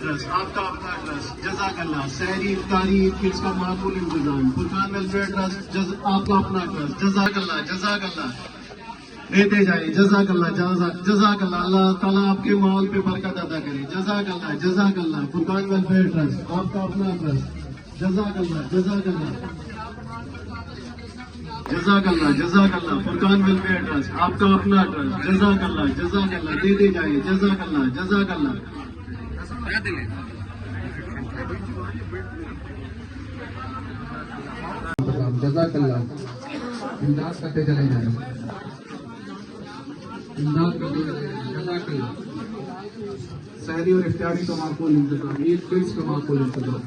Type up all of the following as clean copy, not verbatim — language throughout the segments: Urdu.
ٹرسٹ آپ کا اپنا ٹرسٹ جزاک اللہ. سحری افطاری کڈس کا معقول انتظام. فرقان ویلفیئر ٹرسٹ آپ کا اپنا ٹرسٹ جزاک اللہ جزاک اللہ. دیتے جائیں جزاک اللہ جزاک اللہ. اللہ تعالیٰ آپ کے مال پہ برکت ادا کرے. جزاک اللہ جزاک اللہ. فرقان ویلفیئر ٹرسٹ آپ کا اپنا ٹرسٹ جزاک اللہ جزاک اللہ جزاک اللہ جزاک اللہ. فرقان ویلفیئر ٹرسٹ آپ کا اپنا ٹرسٹ جزاک اللہ جزاک اللہ. دیتے جائیں جزاک اللہ جزاک اللہ. جزاک اللہ. امداد کرتے چلے جائیں. امداد کرتے چلے جائیں. جزاک اللہ. سحری اور افطاری کا معقول انتظام. عید کڈس کا معقول انتظام.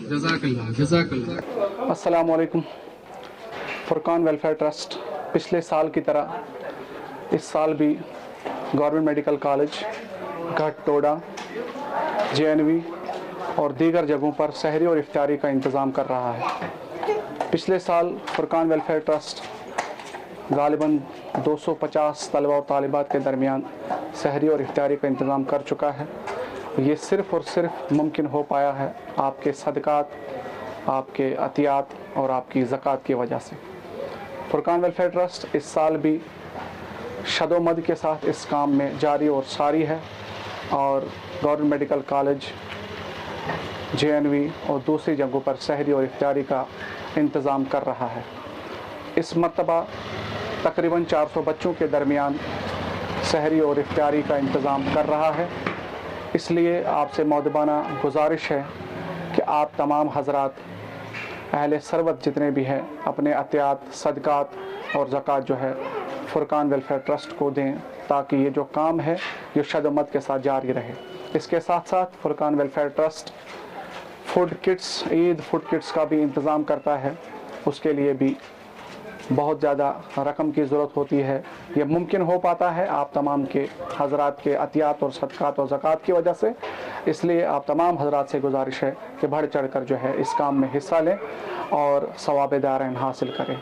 جزاک اللہ جزاک اللہ. السلام علیکم. فرقان ویلفیئر ٹرسٹ پچھلے سال کی طرح اس سال بھی گورنمنٹ میڈیکل کالج گھٹ ٹوڈا JNV اور دیگر جگہوں پر سحری اور افطاری کا انتظام کر رہا ہے. پچھلے سال فرقان ویلفیئر ٹرسٹ غالباً 250 طلبہ و طالبات کے درمیان سحری اور افطاری کا انتظام کر چکا ہے. یہ صرف اور صرف ممکن ہو پایا ہے آپ کے صدقات، آپ کے عطیات اور آپ کی زکوٰۃ کی وجہ سے. فرقان ویلفیئر ٹرسٹ اس سال بھی شد و مد کے ساتھ اس کام میں جاری اور ساری ہے اور گورنمنٹ میڈیکل کالج JNV اور دوسری جگہوں پر سحری اور افطاری کا انتظام کر رہا ہے. اس مرتبہ تقریباً 400 بچوں کے درمیان سحری اور افطاری کا انتظام کر رہا ہے. اس لیے آپ سے مؤدبانہ گزارش ہے کہ آپ تمام حضرات اہل ثروت جتنے بھی ہیں اپنے عطیات، صدقات اور زکوٰۃ جو ہے فرقان ویلفیئر ٹرسٹ کو دیں تاکہ یہ جو کام ہے یہ شد و مد کے ساتھ جاری رہے. اس کے ساتھ ساتھ فرقان ویلفیئر ٹرسٹ فوڈ کٹس، عید فوڈ کٹس کا بھی انتظام کرتا ہے. اس کے لیے بھی بہت زیادہ رقم کی ضرورت ہوتی ہے. یہ ممکن ہو پاتا ہے آپ تمام کے حضرات کے عطیات اور صدقات اور زکوٰۃ کی وجہ سے. اس لیے آپ تمام حضرات سے گزارش ہے کہ بڑھ چڑھ کر جو ہے اس کام میں حصہ لیں اور ثواب دارین حاصل کریں.